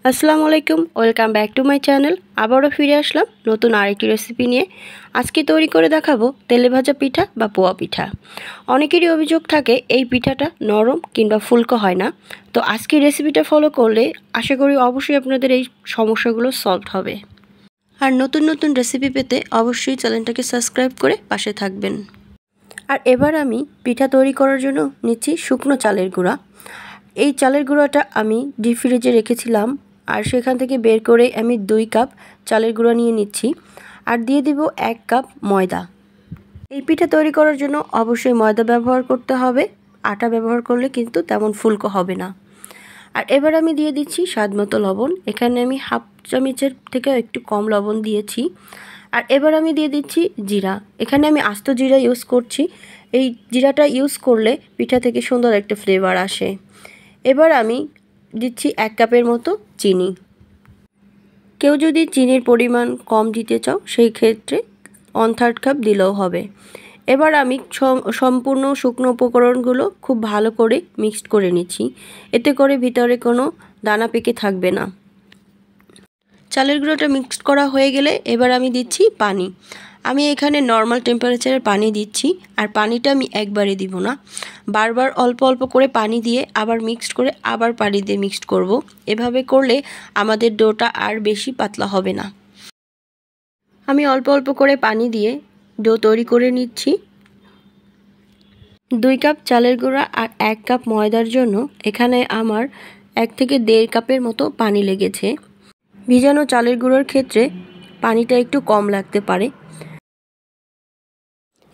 আসসালামু আলাইকুম, welcome back to my channel. আবারও ফিরে আসলাম নতুন আরেকটি রেসিপি নিয়ে। আজকে তৈরি করে দেখাবো তেলে ভাজা পিঠা বা পোয়া পিঠা। অনেকেরই অভিযোগ থাকে এই পিঠাটা নরম কিংবা ফুলকো হয় না। তো আজকের রেসিপিটা ফলো করলে আশা করি অবশ্যই আপনাদের এই সমস্যাগুলো সলভ হবে। আর নতুন নতুন রেসিপি পেতে অবশ্যই চ্যানেলটাকে সাবস্ক্রাইব করে পাশে থাকবেন। আর এবার আমি পিঠা তৈরি করার জন্য নিচ্ছি শুকনো চালের গুঁড়া। এই চালের গুঁড়াটা আমি ডিপ ফ্রিজে রেখেছিলাম, আর সেখান থেকে বের করে আমি 2 কাপ চালের গুঁড়া নিয়ে নিচ্ছি। আর দিয়ে দিব 1 কাপ ময়দা। এই পিঠা তৈরি করার জন্য অবশ্যই ময়দা ব্যবহার করতে হবে, আটা ব্যবহার করলে কিন্তু তেমন ফুলকো হবে না। আর এবার আমি দিয়ে দিচ্ছি স্বাদমতো লবণ। এখানে আমি হাফ চামচের থেকে একটু কম লবণ দিয়েছি। আর এবার আমি দিয়ে দিচ্ছি জিরা। এখানে আমি আস্ত জিরা ইউজ করছি। এই জিরাটা ইউজ করলে পিঠা থেকে সুন্দর একটা ফ্লেভার আসে। এবার আমি দিচ্ছি 1 কাপের মতো চিনি। কেউ যদি চিনির পরিমাণ কম দিতে চাও সেই ক্ষেত্রে 1/3 কাপ দিলেও হবে। এবার আমি সম্পূর্ণ শুকনো উপকরণগুলো খুব ভালো করে মিক্সড করে নিচ্ছি, এতে করে ভিতরে কোনো দানা পেকে থাকবে না। চালের গুঁড়োটা মিক্সড করা হয়ে গেলে এবার আমি দিচ্ছি পানি। আমি এখানে নর্মাল টেম্পারেচারের পানি দিচ্ছি। আর পানিটা আমি একবারে দিব না, বারবার অল্প অল্প করে পানি দিয়ে আবার মিক্সড করে আবার পানি দিয়ে মিক্সড করব। এভাবে করলে আমাদের ডোটা আর বেশি পাতলা হবে না। আমি অল্প অল্প করে পানি দিয়ে ডো তৈরি করে নিচ্ছি। 2 কাপ চালের গুঁড়া আর 1 কাপ ময়দার জন্য এখানে আমার 1 থেকে 1.5 কাপের মতো পানি লেগেছে। ভিজানো চালের গুঁড়োর ক্ষেত্রে পানিটা একটু কম লাগতে পারে।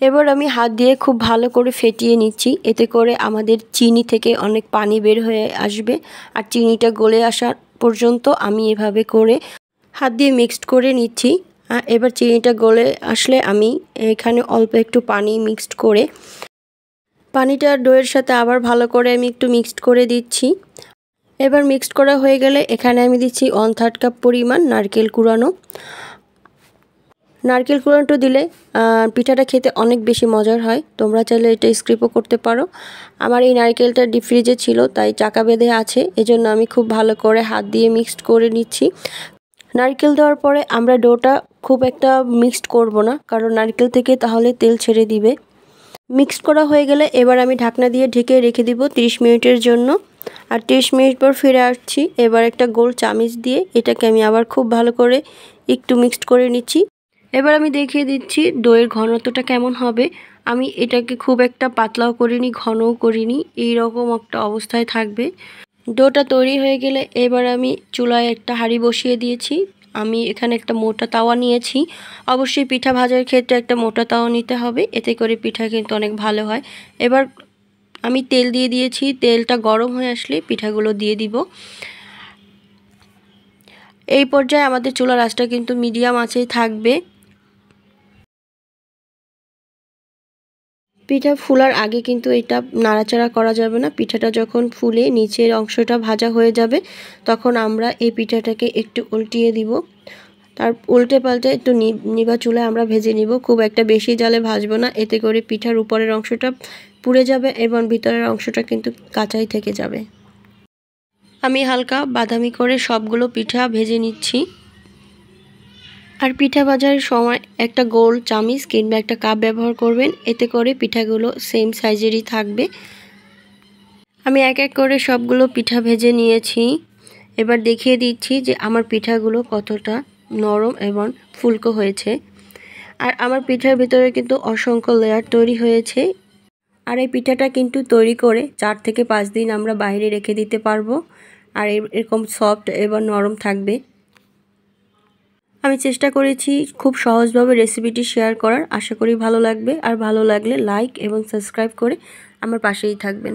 এবার আমি হাত দিয়ে খুব ভালো করে ফেটিয়ে নিচ্ছি, এতে করে আমাদের চিনি থেকে অনেক পানি বের হয়ে আসবে। আর চিনিটা গলে আসা পর্যন্ত আমি এভাবে করে হাত দিয়ে মিক্সড করে নিচ্ছি। এবার চিনিটা গলে আসলে আমি এখানে অল্প একটু পানি মিক্সড করে পানিটা ডোয়ের সাথে আবার ভালো করে আমি একটু মিক্সড করে দিচ্ছি। এবার মিক্সড করা হয়ে গেলে এখানে আমি দিচ্ছি 1/3 কাপ পরিমাণ নারকেল কুড়ানো। নারকেল কুড়ানোটা দিলে পিঠাটা খেতে অনেক বেশি মজার হয়। তোমরা চাইলে এটা স্কিপও করতে পারো। আমার এই নারকেলটা ডিপ ফ্রিজে ছিল, তাই চাকা বেঁধে আছে, এজন্য আমি খুব ভালো করে হাত দিয়ে মিক্সড করে নিচ্ছি। নারকেল দেওয়ার পরে আমরা ডোটা খুব একটা মিক্সড করব না, কারণ নারকেল থেকে তাহলে তেল ছেড়ে দিবে। মিক্সড করা হয়ে গেলে এবার আমি ঢাকনা দিয়ে ঢেকে রেখে দিব 30 মিনিটের জন্য। আর 30 মিনিট পর ফিরে আসছি। এবার একটা গোল চামিচ দিয়ে এটাকে আমি আবার খুব ভালো করে একটু মিক্সড করে নিচ্ছি। এবার আমি দেখিয়ে দিচ্ছি দইয়ের ঘনত্বটা কেমন হবে। আমি এটাকে খুব একটা পাতলাও করিনি, ঘনও করিনি, এই রকম একটা অবস্থায় থাকবে। ডোটা তৈরি হয়ে গেলে এবার আমি চুলায় একটা হাঁড়ি বসিয়ে দিয়েছি। আমি এখানে একটা মোটা তাওয়া নিয়েছি। অবশ্যই পিঠা ভাজার ক্ষেত্রে একটা মোটা তাওয়া নিতে হবে, এতে করে পিঠা কিন্তু অনেক ভালো হয়। এবার আমি তেল দিয়ে দিয়েছি। তেলটা গরম হয়ে আসলে পিঠাগুলো দিয়ে দিব। এই পর্যায়ে আমাদের চুলার আঁচটা কিন্তু মিডিয়াম আঁচেই থাকবে। পিঠা ফুলার আগে কিন্তু এটা নাড়াচাড়া করা যাবে না। পিঠাটা যখন ফুলে নিচের অংশটা ভাজা হয়ে যাবে তখন আমরা এই পিঠাটাকে একটু উল্টিয়ে দিব। তার উল্টে পাল্টে একটু নিভা চুলায় আমরা ভেজে নিব। খুব একটা বেশি জালে ভাজবো না, এতে করে পিঠার উপরের অংশটা পুড়ে যাবে এবং ভিতরের অংশটা কিন্তু কাঁচাই থেকে যাবে। আমি হালকা বাদামি করে সবগুলো পিঠা ভেজে নিচ্ছি। আর পিঠা ভাজার সময় একটা গোল চামিচ কিংবা একটা কাপ ব্যবহার করবেন, এতে করে পিঠাগুলো সেম সাইজেরই থাকবে। আমি এক এক করে সবগুলো পিঠা ভেজে নিয়েছি। এবার দেখিয়ে দিচ্ছি যে আমার পিঠাগুলো কতটা নরম এবং ফুলকো হয়েছে। আর আমার পিঠার ভিতরে কিন্তু অসংখ্য লেয়ার তৈরি হয়েছে। আর এই পিঠাটা কিন্তু তৈরি করে 4 থেকে 5 দিন আমরা বাইরে রেখে দিতে পারবো। আর এরকম সফট এবং নরম থাকবে। আমি চেষ্টা করেছি খুব সহজভাবে রেসিপিটি শেয়ার করার। আশা করি ভালো লাগবে। আর ভালো লাগলে লাইক এবং সাবস্ক্রাইব করে আমার পাশেই থাকবেন।